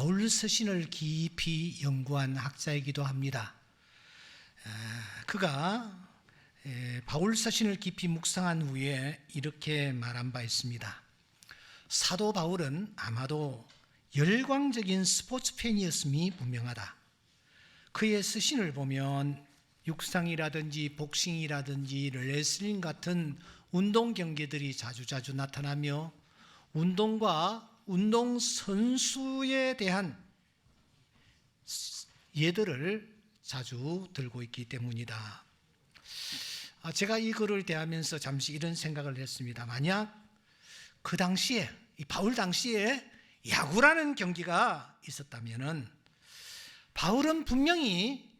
바울 서신을 깊이 연구한 학자이기도 합니다. 그가 바울 서신을 깊이 묵상한 후에 이렇게 말한 바 있습니다. 사도 바울은 아마도 열광적인 스포츠 팬이었음이 분명하다. 그의 서신을 보면 육상이라든지 복싱이라든지 레슬링 같은 운동 경기들이 자주자주 나타나며 운동과 운동 선수에 대한 예들을 자주 들고 있기 때문이다. 제가 이 글을 대하면서 잠시 이런 생각을 했습니다. 만약 그 당시에, 이 바울 당시에 야구라는 경기가 있었다면은 바울은 분명히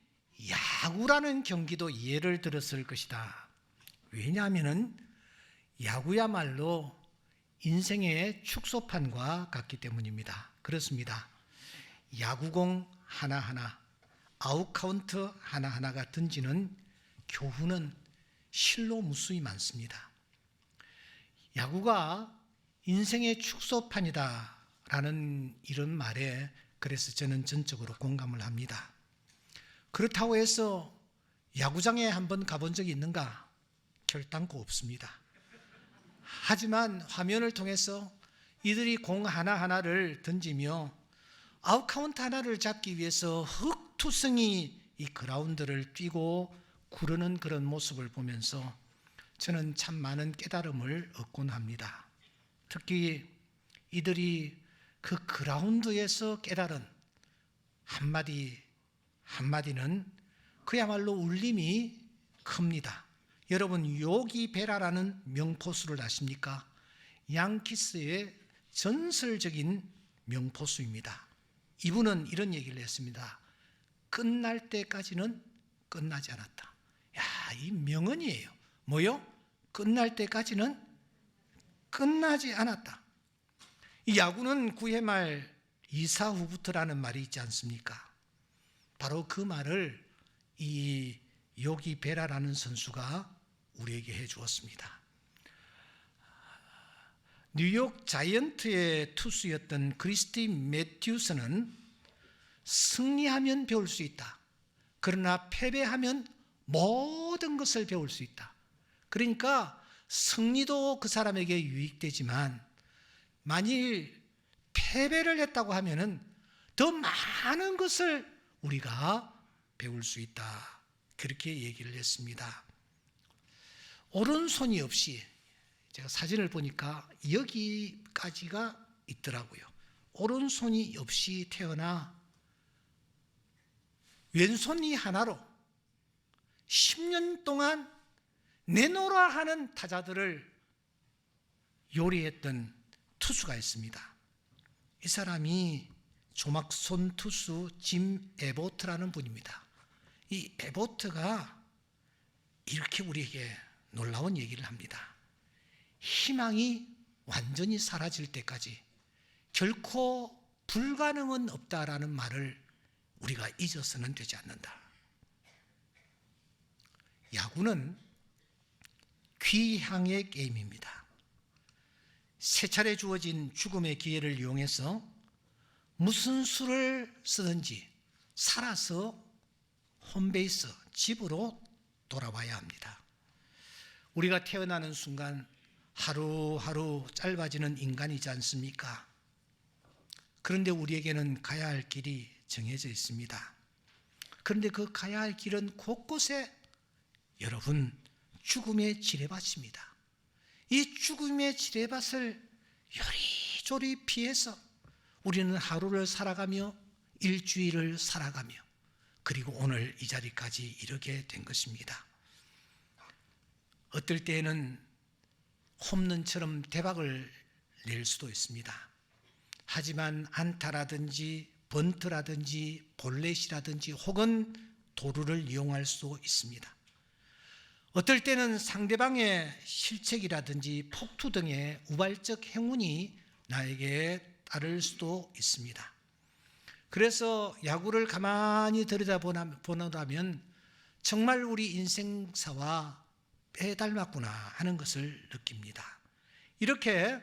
야구라는 경기도 예를 들었을 것이다. 왜냐하면은 야구야말로 인생의 축소판과 같기 때문입니다. 그렇습니다. 야구공 하나하나, 아웃카운트 하나하나가 던지는 교훈은 실로 무수히 많습니다. 야구가 인생의 축소판이다 라는 이런 말에 그래서 저는 전적으로 공감을 합니다. 그렇다고 해서 야구장에 한번 가본 적이 있는가? 결단코 없습니다. 하지만 화면을 통해서 이들이 공 하나하나를 던지며 아웃카운트 하나를 잡기 위해서 흑투성이 이 그라운드를 뛰고 구르는 그런 모습을 보면서 저는 참 많은 깨달음을 얻곤 합니다. 특히 이들이 그 그라운드에서 깨달은 한마디는 그야말로 울림이 큽니다. 여러분, 요기 베라라는 명포수를 아십니까? 양키스의 전설적인 명포수입니다. 이분은 이런 얘기를 했습니다. 끝날 때까지는 끝나지 않았다. 야, 이 명언이에요. 뭐요? 끝날 때까지는 끝나지 않았다. 이 야구는 9회 말 2사 후부터라는 말이 있지 않습니까? 바로 그 말을 이 요기 베라라는 선수가 우리에게 해 주었습니다. 뉴욕 자이언트의 투수였던 크리스티 매튜스는 승리하면 배울 수 있다. 그러나 패배하면 모든 것을 배울 수 있다. 그러니까 승리도 그 사람에게 유익되지만 만일 패배를 했다고 하면은 더 많은 것을 우리가 배울 수 있다. 그렇게 얘기를 했습니다. 오른손이 없이, 제가 사진을 보니까 여기까지가 있더라고요. 오른손이 없이 태어나 왼손이 하나로 10년 동안 내놓으라 하는 타자들을 요리했던 투수가 있습니다. 이 사람이 조막손 투수 짐 에보트라는 분입니다. 이 에보트가 이렇게 우리에게 놀라운 얘기를 합니다. 희망이 완전히 사라질 때까지 결코 불가능은 없다라는 말을 우리가 잊어서는 되지 않는다. 야구는 귀향의 게임입니다. 세 차례 주어진 죽음의 기회를 이용해서 무슨 수를 쓰든지 살아서 홈베이스, 집으로 돌아와야 합니다. 우리가 태어나는 순간 하루하루 짧아지는 인간이지 않습니까? 그런데 우리에게는 가야 할 길이 정해져 있습니다. 그런데 그 가야 할 길은 곳곳에 여러분 죽음의 지뢰밭입니다. 이 죽음의 지뢰밭을 요리조리 피해서 우리는 하루를 살아가며 일주일을 살아가며 그리고 오늘 이 자리까지 이르게 된 것입니다. 어떨 때에는 홈런처럼 대박을 낼 수도 있습니다. 하지만 안타라든지 번트라든지 볼넷이라든지 혹은 도루를 이용할 수 있습니다. 어떨 때는 상대방의 실책이라든지 폭투 등의 우발적 행운이 나에게 따를 수도 있습니다. 그래서 야구를 가만히 들여다보면 정말 우리 인생사와 빼닮았구나 하는 것을 느낍니다. 이렇게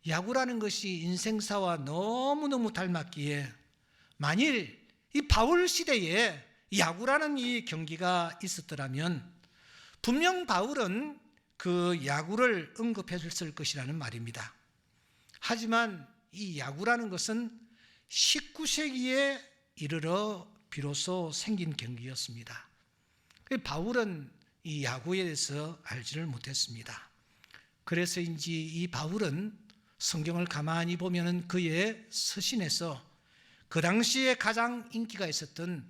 야구라는 것이 인생사와 너무너무 닮았기에 만일 이 바울 시대에 야구라는 이 경기가 있었더라면 분명 바울은 그 야구를 언급했을 것이라는 말입니다. 하지만 이 야구라는 것은 19세기에 이르러 비로소 생긴 경기였습니다. 바울은 이 야구에 대해서 알지를 못했습니다. 그래서인지 이 바울은 성경을 가만히 보면 그의 서신에서 그 당시에 가장 인기가 있었던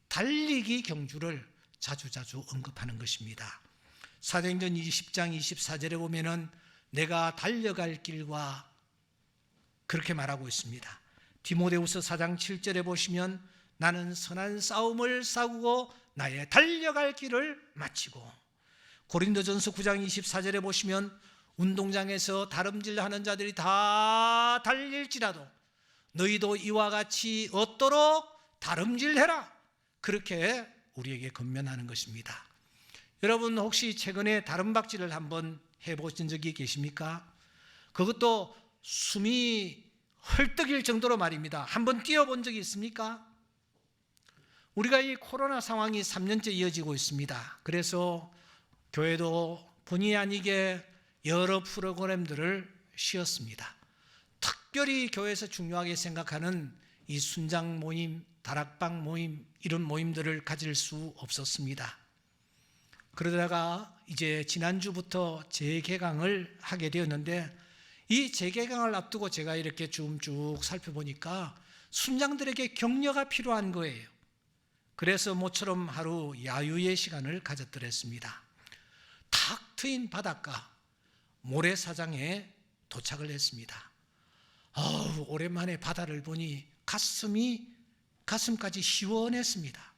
달리기 경주를 자주자주 언급하는 것입니다. 사도행전 20장 24절에 보면은 내가 달려갈 길과 그렇게 말하고 있습니다. 디모데후서 4장 7절에 보시면 나는 선한 싸움을 싸우고 나의 달려갈 길을 마치고, 고린도전서 9장 24절에 보시면 운동장에서 다름질하는 자들이 다 달릴지라도 너희도 이와 같이 얻도록 다름질해라, 그렇게 우리에게 권면하는 것입니다. 여러분 혹시 최근에 다름박질을 한번 해보신 적이 계십니까? 그것도 숨이 헐떡일 정도로 말입니다. 한번 뛰어본 적이 있습니까? 우리가 이 코로나 상황이 3년째 이어지고 있습니다. 그래서 교회도 본의 아니게 여러 프로그램들을 쉬었습니다. 특별히 교회에서 중요하게 생각하는 이 순장 모임, 다락방 모임, 이런 모임들을 가질 수 없었습니다. 그러다가 이제 지난주부터 재개강을 하게 되었는데, 이 재개강을 앞두고 제가 이렇게 쭉 살펴보니까 순장들에게 격려가 필요한 거예요. 그래서 모처럼 하루 야유의 시간을 가졌더랬습니다. 탁 트인 바닷가 모래사장에 도착을 했습니다. 오랜만에 바다를 보니 가슴까지 시원했습니다.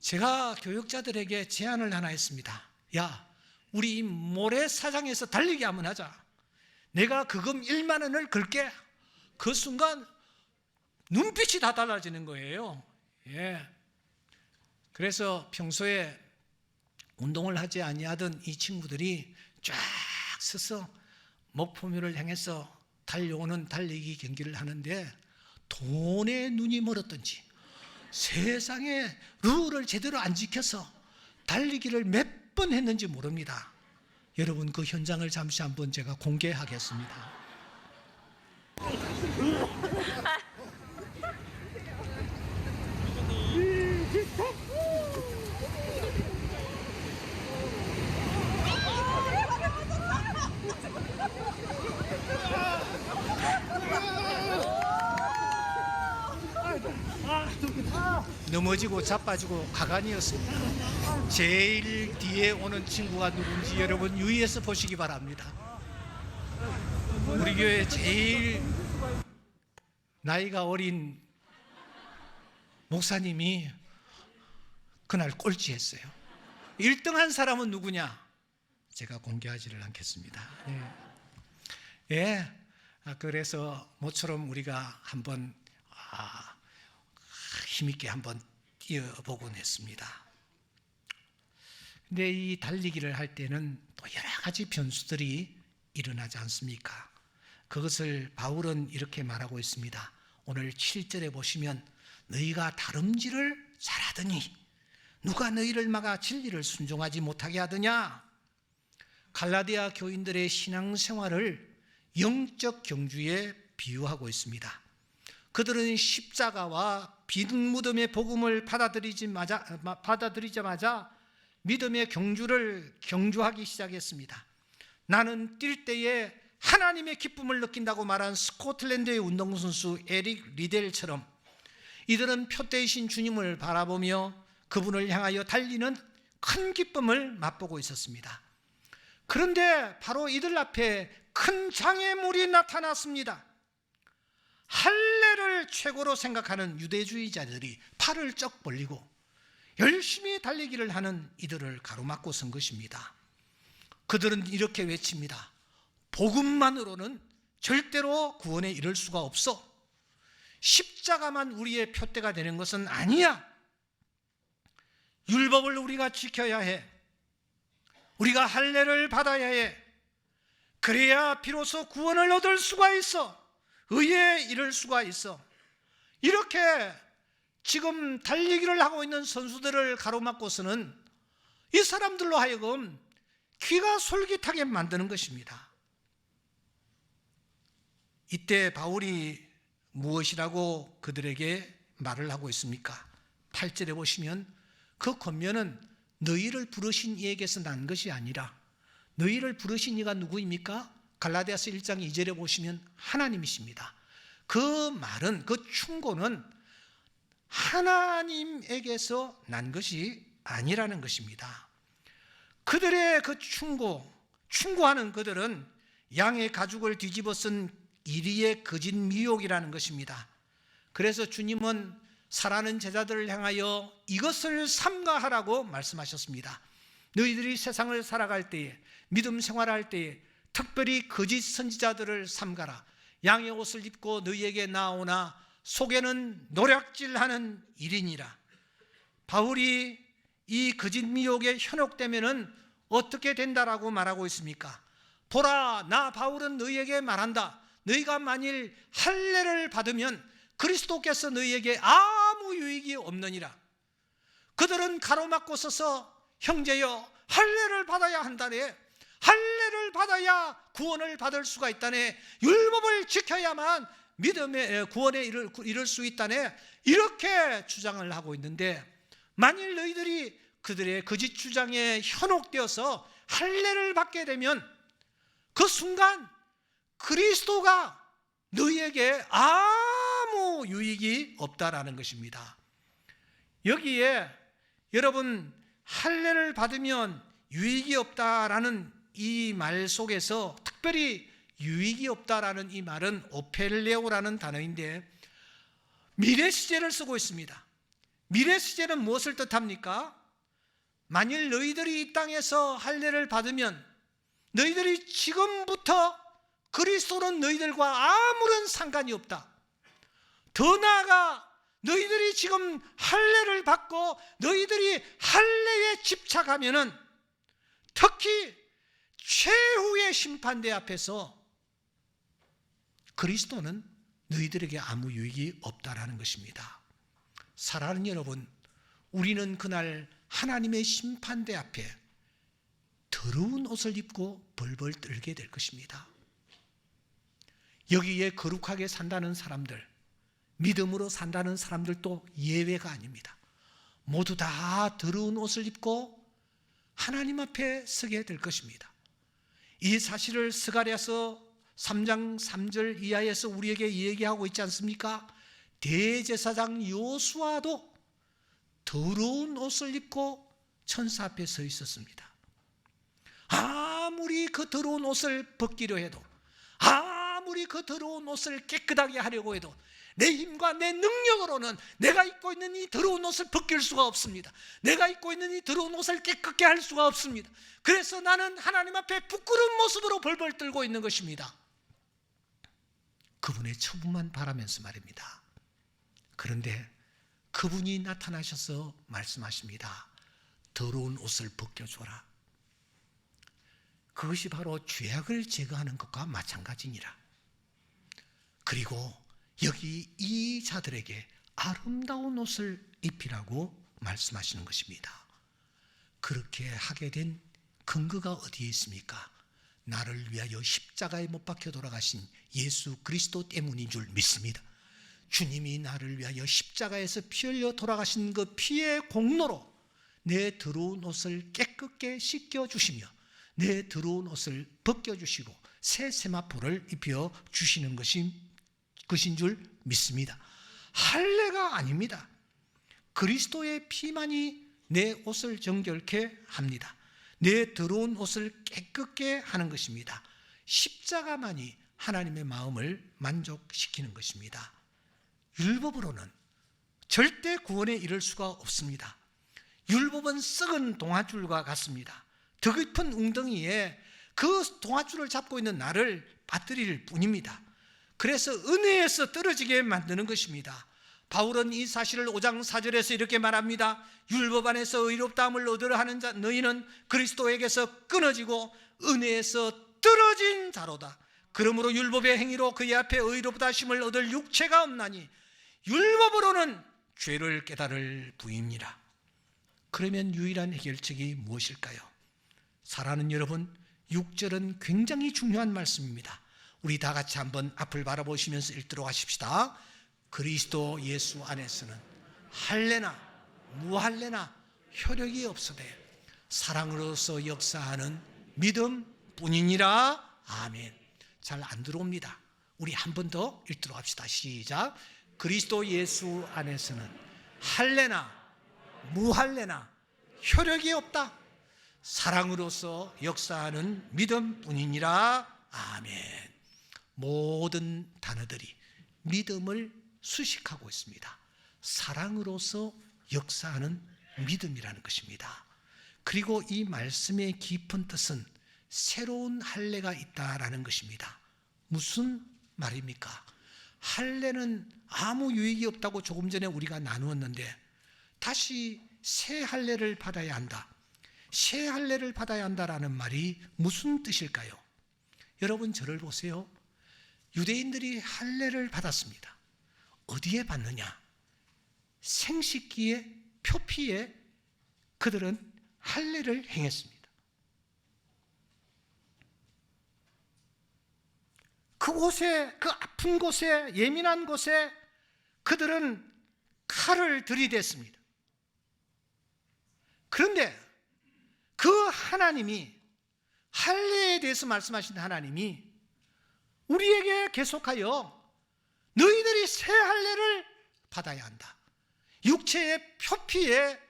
제가 교육자들에게 제안을 하나 했습니다. 야, 우리 이 모래사장에서 달리기 한번 하자. 내가 그금 1만 원을 걸게. 그 순간 눈빛이 다 달라지는 거예요. 예. 그래서 평소에 운동을 하지 아니하던 이 친구들이 쫙 서서 목표물을 향해서 달려오는 달리기 경기를 하는데, 돈에 눈이 멀었던지 세상에 룰을 제대로 안 지켜서 달리기를 몇 번 했는지 모릅니다. 여러분 그 현장을 잠시 한번 제가 공개하겠습니다. 넘어지고 자빠지고 가관이었습니다. 제일 뒤에 오는 친구가 누군지 여러분 유의해서 보시기 바랍니다. 우리 교회 제일 나이가 어린 목사님이 그날 꼴찌했어요. 1등한 사람은 누구냐? 제가 공개하지를 않겠습니다. 예. 그래서 모처럼 우리가 한번 힘있게 한번 뛰어보곤 했습니다. 근데 이 달리기를 할 때는 또 여러 가지 변수들이 일어나지 않습니까? 그것을 바울은 이렇게 말하고 있습니다. 오늘 7절에 보시면 너희가 다름질을 잘하더니 누가 너희를 막아 진리를 순종하지 못하게 하더냐? 갈라디아 교인들의 신앙생활을 영적 경주에 비유하고 있습니다. 그들은 십자가와 빈 무덤의 복음을 받아들이자마자 믿음의 경주를 경주하기 시작했습니다. 나는 뛸 때에 하나님의 기쁨을 느낀다고 말한 스코틀랜드의 운동선수 에릭 리델처럼 이들은 표대이신 주님을 바라보며 그분을 향하여 달리는 큰 기쁨을 맛보고 있었습니다. 그런데 바로 이들 앞에 큰 장애물이 나타났습니다. 할례를 최고로 생각하는 유대주의자들이 팔을 쩍 벌리고 열심히 달리기를 하는 이들을 가로막고 선 것입니다. 그들은 이렇게 외칩니다. 복음만으로는 절대로 구원에 이를 수가 없어. 십자가만 우리의 표대가 되는 것은 아니야. 율법을 우리가 지켜야 해. 우리가 할례를 받아야 해. 그래야 비로소 구원을 얻을 수가 있어. 의에 이를 수가 있어. 이렇게 지금 달리기를 하고 있는 선수들을 가로막고서는 이 사람들로 하여금 귀가 솔깃하게 만드는 것입니다. 이때 바울이 무엇이라고 그들에게 말을 하고 있습니까? 8절에 보시면 그 권면은 너희를 부르신 이에게서 난 것이 아니라, 너희를 부르신 이가 누구입니까? 갈라디아서 1장 2절에 보시면 하나님이십니다. 그 말은, 그 충고는 하나님에게서 난 것이 아니라는 것입니다. 그들의 그 충고하는 그들은 양의 가죽을 뒤집어 쓴 이리의 거짓 미혹이라는 것입니다. 그래서 주님은 살아는 제자들을 향하여 이것을 삼가하라고 말씀하셨습니다. 너희들이 세상을 살아갈 때에, 믿음 생활할 때에 특별히 거짓 선지자들을 삼가라. 양의 옷을 입고 너희에게 나오나 속에는 노략질하는 일이니라. 바울이 이 거짓 미혹에 현혹되면은 어떻게 된다라고 말하고 있습니까? 보라, 나 바울은 너희에게 말한다. 너희가 만일 할례를 받으면 그리스도께서 너희에게 아무 유익이 없느니라. 그들은 가로막고 서서 형제여, 할례를 받아야 한다네. 할례를 받아야 구원을 받을 수가 있다네. 율법을 지켜야만 믿음의 구원에 이를 수 있다네. 이렇게 주장을 하고 있는데, 만일 너희들이 그들의 거짓 주장에 현혹되어서 할례를 받게 되면 그 순간 그리스도가 너희에게 아무 유익이 없다라는 것입니다. 여기에 여러분, 할례를 받으면 유익이 없다라는 이 말 속에서 특별히 유익이 없다라는 이 말은 오펠레오라는 단어인데 미래 시제를 쓰고 있습니다. 미래 시제는 무엇을 뜻합니까? 만일 너희들이 이 땅에서 할례를 받으면 너희들이 지금부터 그리스도는 너희들과 아무런 상관이 없다. 더 나아가 너희들이 지금 할례를 받고 너희들이 할례에 집착하면은 특히 최후의 심판대 앞에서 그리스도는 너희들에게 아무 유익이 없다라는 것입니다. 사랑하는 여러분, 우리는 그날 하나님의 심판대 앞에 더러운 옷을 입고 벌벌 떨게 될 것입니다. 여기에 거룩하게 산다는 사람들, 믿음으로 산다는 사람들도 예외가 아닙니다. 모두 다 더러운 옷을 입고 하나님 앞에 서게 될 것입니다. 이 사실을 스가랴서 3장 3절 이하에서 우리에게 얘기하고 있지 않습니까? 대제사장 요수아도 더러운 옷을 입고 천사 앞에 서 있었습니다. 아무리 그 더러운 옷을 벗기려 해도, 아무리 그 더러운 옷을 깨끗하게 하려고 해도 내 힘과 내 능력으로는 내가 입고 있는 이 더러운 옷을 벗길 수가 없습니다. 내가 입고 있는 이 더러운 옷을 깨끗게 할 수가 없습니다. 그래서 나는 하나님 앞에 부끄러운 모습으로 벌벌 떨고 있는 것입니다. 그분의 처분만 바라면서 말입니다. 그런데 그분이 나타나셔서 말씀하십니다. 더러운 옷을 벗겨줘라. 그것이 바로 죄악을 제거하는 것과 마찬가지니라. 그리고 여기 이 자들에게 아름다운 옷을 입히라고 말씀하시는 것입니다. 그렇게 하게 된 근거가 어디에 있습니까? 나를 위하여 십자가에 못 박혀 돌아가신 예수 그리스도 때문인 줄 믿습니다. 주님이 나를 위하여 십자가에서 피 흘려 돌아가신 그 피의 공로로 내 더러운 옷을 깨끗게 씻겨주시며 내 더러운 옷을 벗겨주시고 새 세마포를 입혀주시는 것인 줄 믿습니다. 할례가 아닙니다. 그리스도의 피만이 내 옷을 정결케 합니다. 내 더러운 옷을 깨끗게 하는 것입니다. 십자가만이 하나님의 마음을 만족시키는 것입니다. 율법으로는 절대 구원에 이를 수가 없습니다. 율법은 썩은 동아줄과 같습니다. 더 깊은 웅덩이에 그 동아줄을 잡고 있는 나를 빠뜨릴 뿐입니다. 그래서 은혜에서 떨어지게 만드는 것입니다. 바울은 이 사실을 5장 4절에서 이렇게 말합니다. 율법 안에서 의롭다함을 얻으려 하는 자 너희는 그리스도에게서 끊어지고 은혜에서 떨어진 자로다. 그러므로 율법의 행위로 그의 앞에 의롭다 하심을 얻을 육체가 없나니 율법으로는 죄를 깨달을 부임이라. 그러면 유일한 해결책이 무엇일까요? 사랑하는 여러분, 6절은 굉장히 중요한 말씀입니다. 우리 다 같이 한번 앞을 바라보시면서 읽도록 하십시다. 그리스도 예수 안에서는 할례나 무할례나 효력이 없으되 사랑으로서 역사하는 믿음뿐이니라. 아멘. 잘 안 들어옵니다. 우리 한 번 더 읽도록 합시다. 시작. 그리스도 예수 안에서는 할례나 무할례나 효력이 없다. 사랑으로서 역사하는 믿음뿐이니라. 아멘. 모든 단어들이 믿음을 수식하고 있습니다. 사랑으로서 역사하는 믿음이라는 것입니다. 그리고 이 말씀의 깊은 뜻은 새로운 할례가 있다라는 것입니다. 무슨 말입니까? 할례는 아무 유익이 없다고 조금 전에 우리가 나누었는데 다시 새 할례를 받아야 한다. 새 할례를 받아야 한다라는 말이 무슨 뜻일까요? 여러분 저를 보세요. 유대인들이 할례를 받았습니다. 어디에 받느냐? 생식기에 표피에 그들은 할례를 행했습니다. 그곳에, 그 아픈 곳에, 예민한 곳에 그들은 칼을 들이댔습니다. 그런데 그 하나님이, 할례에 대해서 말씀하신 하나님이 우리에게 계속하여 너희들이 새 할례를 받아야 한다. 육체의 표피에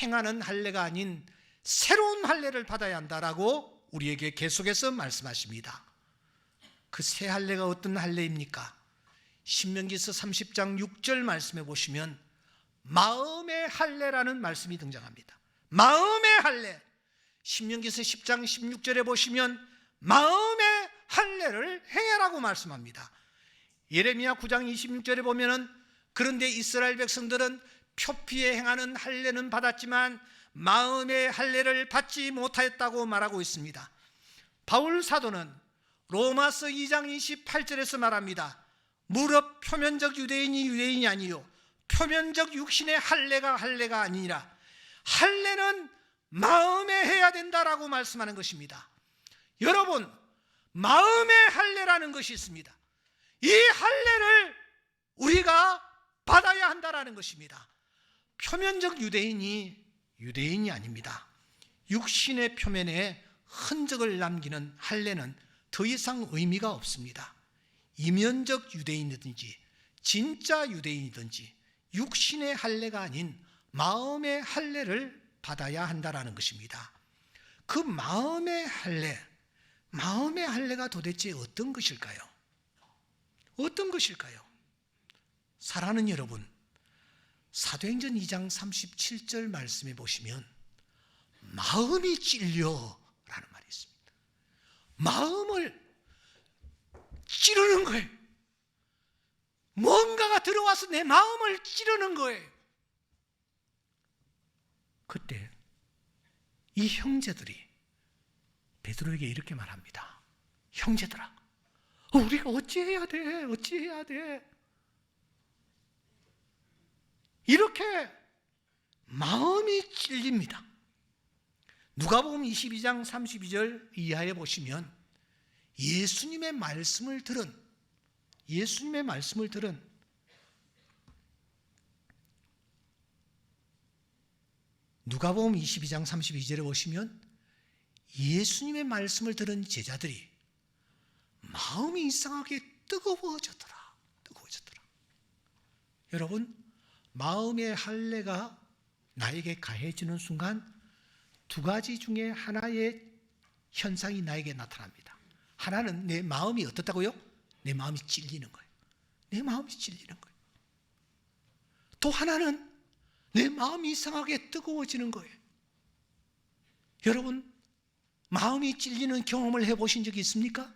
행하는 할례가 아닌 새로운 할례를 받아야 한다라고 우리에게 계속해서 말씀하십니다. 그 새 할례가 어떤 할례입니까? 신명기서 30장 6절 말씀해 보시면 마음의 할례라는 말씀이 등장합니다. 마음의 할례. 신명기서 10장 16절에 보시면 마음의 할례를 행하라고 말씀합니다. 예레미야 9장 26절에 보면은 그런데 이스라엘 백성들은 표피에 행하는 할례는 받았지만 마음의 할례를 받지 못하였다고 말하고 있습니다. 바울 사도는 로마서 2장 28절에서 말합니다. 무릇 표면적 유대인이 유대인이 아니요 표면적 육신의 할례가 아니라 할례는 마음에 해야 된다라고 말씀하는 것입니다. 여러분, 마음의 할례라는 것이 있습니다. 이 할례를 우리가 받아야 한다라는 것입니다. 표면적 유대인이 아닙니다. 육신의 표면에 흔적을 남기는 할례는 더 이상 의미가 없습니다. 이면적 유대인이든지 진짜 유대인이든지 육신의 할례가 아닌 마음의 할례를 받아야 한다라는 것입니다. 그 마음의 할례가 도대체 어떤 것일까요? 어떤 것일까요? 사랑하는 여러분, 사도행전 2장 37절 말씀해 보시면 마음이 찔려라는 말이 있습니다. 마음을 찌르는 거예요. 뭔가가 들어와서 내 마음을 찌르는 거예요. 그때 이 형제들이 베드로에게 이렇게 말합니다. 형제들아, 우리가 어찌해야 돼? 이렇게 마음이 찔립니다. 누가복음 22장 32절 이하에 보시면 예수님의 말씀을 들은 누가복음 22장 32절에 보시면 예수님의 말씀을 들은 제자들이 마음이 이상하게 뜨거워졌더라. 여러분, 마음의 할례가 나에게 가해지는 순간 두 가지 중에 하나의 현상이 나에게 나타납니다. 하나는 내 마음이 어떻다고요? 내 마음이 찔리는 거예요. 또 하나는 내 마음이 이상하게 뜨거워지는 거예요. 여러분, 마음이 찔리는 경험을 해보신 적이 있습니까?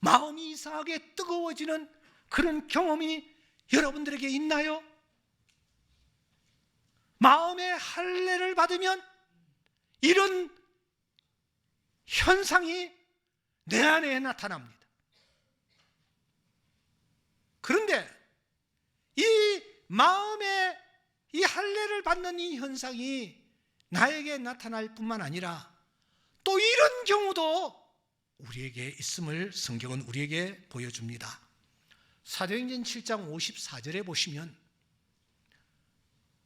마음이 이상하게 뜨거워지는 그런 경험이 여러분들에게 있나요? 마음의 할례를 받으면 이런 현상이 내 안에 나타납니다. 그런데 마음에 이 할례를 받는 이 현상이 나에게 나타날 뿐만 아니라 또 이런 경우도 우리에게 있음을 성경은 우리에게 보여줍니다. 사도행전 7장 54절에 보시면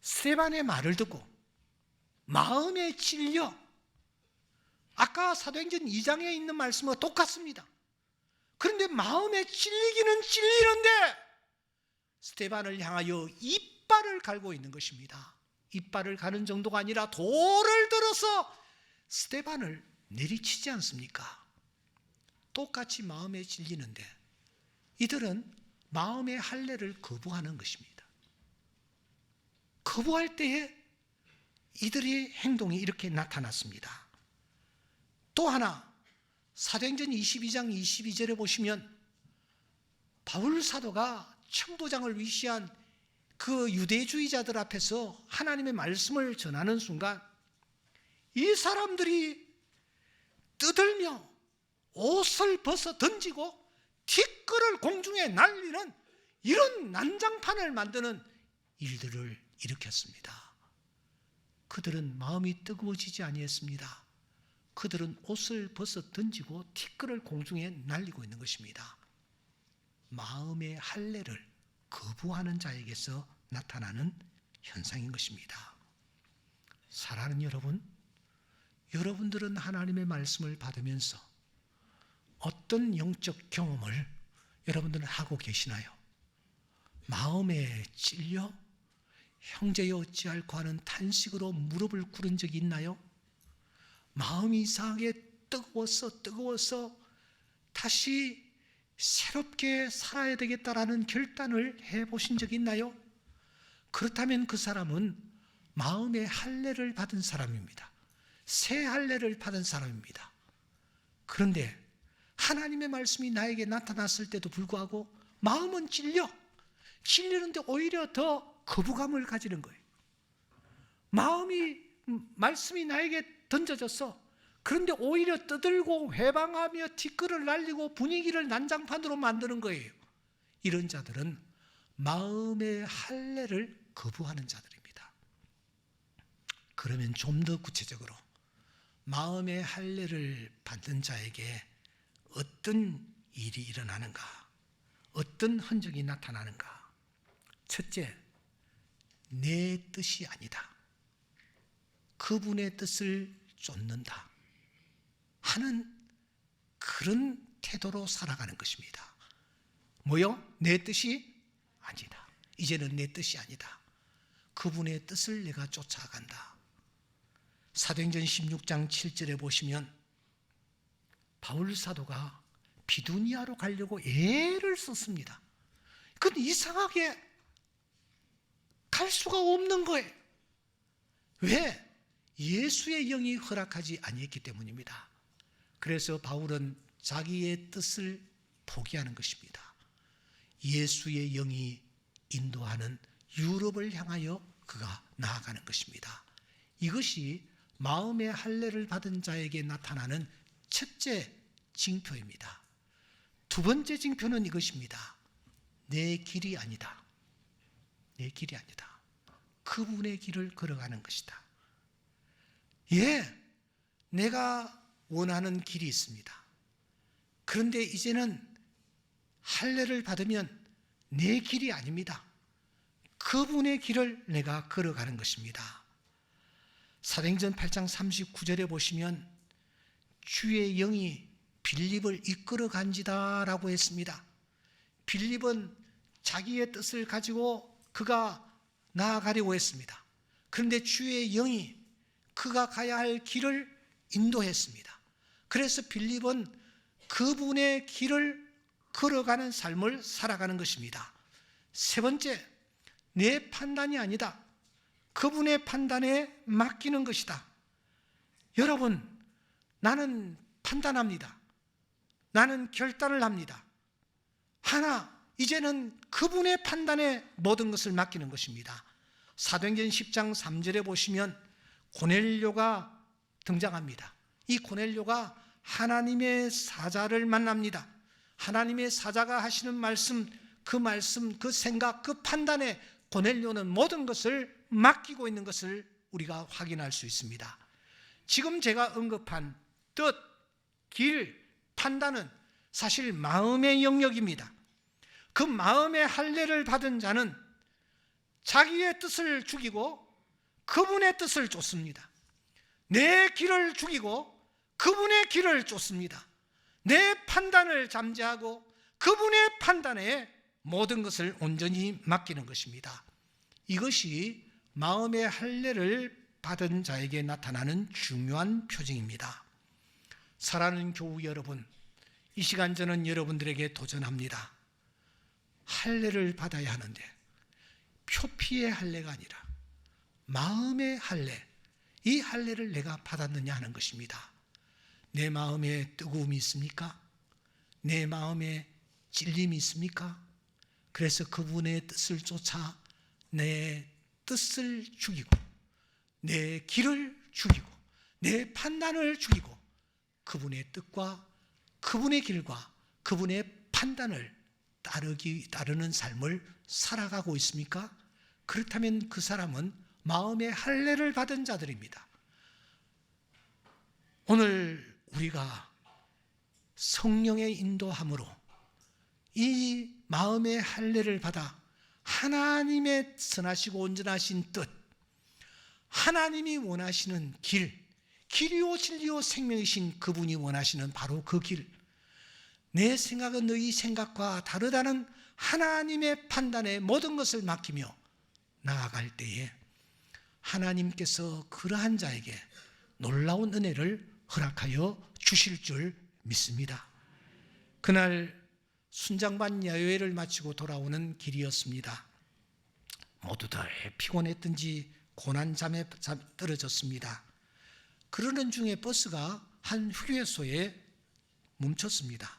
스데반의 말을 듣고 마음에 찔려, 아까 사도행전 2장에 있는 말씀과 똑같습니다. 그런데 마음에 찔리기는 찔리는데 스데반을 향하여 이빨을 갈고 있는 것입니다. 이빨을 가는 정도가 아니라 돌을 들어서 스데반을 내리치지 않습니까? 똑같이 마음에 찔리는데 이들은 마음의 할례를 거부하는 것입니다. 거부할 때에 이들의 행동이 이렇게 나타났습니다. 또 하나, 사도행전 22장 22절에 보시면 바울 사도가 천부장을 위시한 그 유대주의자들 앞에서 하나님의 말씀을 전하는 순간 이 사람들이 떠들며 옷을 벗어 던지고 티끌을 공중에 날리는 이런 난장판을 만드는 일들을 일으켰습니다. 그들은 마음이 뜨거워지지 아니했습니다. 그들은 옷을 벗어 던지고 티끌을 공중에 날리고 있는 것입니다. 마음의 할례를 거부하는 자에게서 나타나는 현상인 것입니다. 사랑하는 여러분, 여러분들은 하나님의 말씀을 받으면서 어떤 영적 경험을 여러분들은 하고 계시나요? 마음에 찔려 형제여 어찌할꼬 하는 탄식으로 무릎을 꿇은 적이 있나요? 마음이 이상하게 뜨거워서 다시 새롭게 살아야 되겠다라는 결단을 해보신 적이 있나요? 그렇다면 그 사람은 마음의 할례를 받은 사람입니다. 새 할례를 받은 사람입니다. 그런데 하나님의 말씀이 나에게 나타났을 때도 불구하고 마음은 찔리는데 오히려 더 거부감을 가지는 거예요. 말씀이 나에게 던져졌어. 그런데 오히려 떠들고 회방하며 티끌을 날리고 분위기를 난장판으로 만드는 거예요. 이런 자들은 마음의 할례를 거부하는 자들입니다. 그러면 좀 더 구체적으로 마음의 할례를 받는 자에게 어떤 일이 일어나는가? 어떤 흔적이 나타나는가? 첫째, 내 뜻이 아니다. 그분의 뜻을 쫓는다 하는 그런 태도로 살아가는 것입니다. 뭐요? 내 뜻이 아니다. 이제는 내 뜻이 아니다. 그분의 뜻을 내가 쫓아간다. 사도행전 16장 7절에 보시면 바울 사도가 비두니아로 가려고 애를 썼습니다. 그런데 이상하게 갈 수가 없는 거예요. 왜? 예수의 영이 허락하지 아니했기 때문입니다. 그래서 바울은 자기의 뜻을 포기하는 것입니다. 예수의 영이 인도하는 유럽을 향하여 그가 나아가는 것입니다. 이것이 마음의 할례를 받은 자에게 나타나는 첫째 징표입니다. 두 번째 징표는 이것입니다. 내 길이 아니다. 내 길이 아니다. 그분의 길을 걸어가는 것이다. 내가 원하는 길이 있습니다. 그런데 이제는 할례를 받으면 내 길이 아닙니다. 그분의 길을 내가 걸어가는 것입니다. 사도행전 8장 39절에 보시면 주의 영이 빌립을 이끌어 간지다 라고 했습니다. 빌립은 자기의 뜻을 가지고 그가 나아가려고 했습니다. 그런데 주의 영이 그가 가야 할 길을 인도했습니다. 그래서 빌립은 그분의 길을 걸어가는 삶을 살아가는 것입니다. 세 번째, 내 판단이 아니다. 그분의 판단에 맡기는 것이다. 여러분, 나는 판단합니다. 나는 결단을 합니다. 이제는 그분의 판단에 모든 것을 맡기는 것입니다. 사도행전 10장 3절에 보시면 고넬료가 등장합니다. 이 고넬료가 하나님의 사자를 만납니다. 하나님의 사자가 하시는 말씀, 그 생각, 그 판단에 고넬료는 모든 것을 맡기고 있는 것을 우리가 확인할 수 있습니다. 지금 제가 언급한 뜻, 길, 판단은 사실 마음의 영역입니다. 그 마음의 할례를 받은 자는 자기의 뜻을 죽이고 그분의 뜻을 쫓습니다. 내 길을 죽이고 그분의 길을 쫓습니다. 내 판단을 잠재하고 그분의 판단에 모든 것을 온전히 맡기는 것입니다. 이것이 마음의 할례를 받은 자에게 나타나는 중요한 표징입니다. 사랑하는 교우 여러분, 이 시간 저는 여러분들에게 도전합니다. 할례를 받아야 하는데 표피의 할례가 아니라 마음의 할례, 이 할례를 내가 받았느냐 하는 것입니다. 내 마음에 뜨거움이 있습니까? 내 마음에 찔림이 있습니까? 그래서 그분의 뜻을 쫓아 내 뜻을 죽이고 내 길을 죽이고 내 판단을 죽이고 그분의 뜻과 그분의 길과 그분의 판단을 따르는 삶을 살아가고 있습니까? 그렇다면 그 사람은 마음의 할례를 받은 자들입니다. 오늘 우리가 성령의 인도함으로 이 마음의 할례를 받아 하나님의 선하시고 온전하신 뜻, 하나님이 원하시는 길, 길이요 진리요 생명이신 그분이 원하시는 바로 그 길, 내 생각은 너희 생각과 다르다는 하나님의 판단에 모든 것을 맡기며 나아갈 때에 하나님께서 그러한 자에게 놀라운 은혜를 허락하여 주실 줄 믿습니다. 그날 순장반 야외를 마치고 돌아오는 길이었습니다. 모두들 피곤했든지 고난잠에 떨어졌습니다. 그러는 중에 버스가 한 휴게소에 멈췄습니다.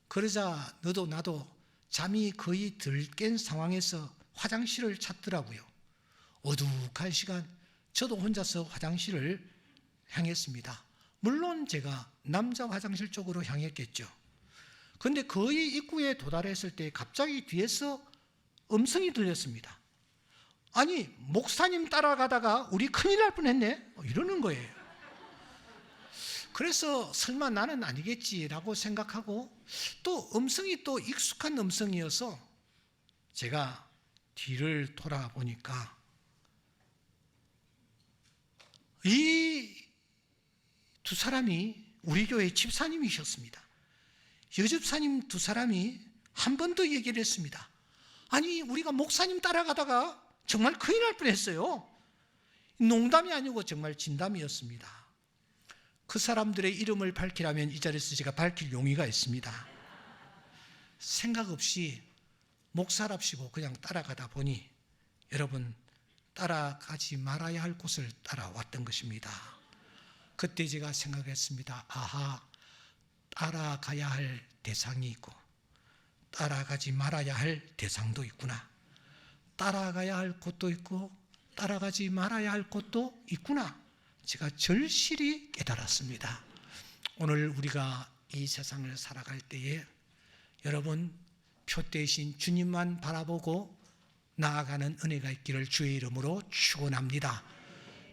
그러자 너도 나도 잠이 거의 덜 깬 상황에서 화장실을 찾더라고요. 어둑한 시간 저도 혼자서 화장실을 향했습니다. 물론 제가 남자 화장실 쪽으로 향했겠죠. 그런데 거의 입구에 도달했을 때 갑자기 뒤에서 음성이 들렸습니다. 아니, 목사님 따라가다가 우리 큰일 날 뻔했네, 이러는 거예요. 그래서 설마 나는 아니겠지라고 생각하고 또 음성이 또 익숙한 음성이어서 제가 뒤를 돌아보니까 이 두 사람이 우리 교회 집사님이셨습니다. 여집사님 두 사람이 한 번 더 얘기를 했습니다. 아니, 우리가 목사님 따라가다가 정말 큰일 날 뻔했어요. 농담이 아니고 정말 진담이었습니다. 그 사람들의 이름을 밝히라면 이 자리에서 제가 밝힐 용의가 있습니다. 생각 없이 목사랍시고 그냥 따라가다 보니 여러분, 따라가지 말아야 할 곳을 따라왔던 것입니다. 그때 제가 생각했습니다. 아하, 따라가야 할 대상이 있고 따라가지 말아야 할 대상도 있구나. 따라가야 할 곳도 있고 따라가지 말아야 할 곳도 있구나. 제가 절실히 깨달았습니다. 오늘 우리가 이 세상을 살아갈 때에 여러분, 표 대신 주님만 바라보고 나아가는 은혜가 있기를 주의 이름으로 축원합니다.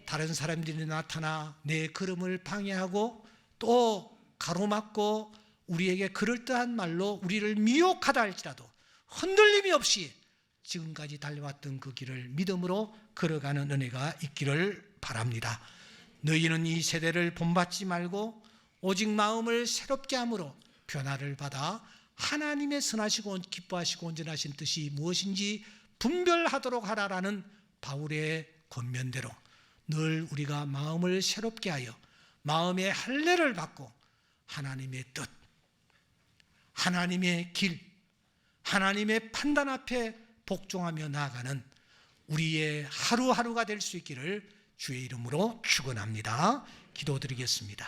다른 사람들이 나타나 내 걸음을 방해하고 또 가로막고 우리에게 그럴듯한 말로 우리를 미혹하다 할지라도 흔들림이 없이 지금까지 달려왔던 그 길을 믿음으로 걸어가는 은혜가 있기를 바랍니다. 너희는 이 세대를 본받지 말고 오직 마음을 새롭게 함으로 변화를 받아 하나님의 선하시고 기뻐하시고 온전하신 뜻이 무엇인지 분별하도록 하라라는 바울의 권면대로 늘 우리가 마음을 새롭게 하여 마음의 할례를 받고 하나님의 뜻, 하나님의 길, 하나님의 판단 앞에 복종하며 나아가는 우리의 하루하루가 될 수 있기를 주의 이름으로 축원합니다. 기도드리겠습니다.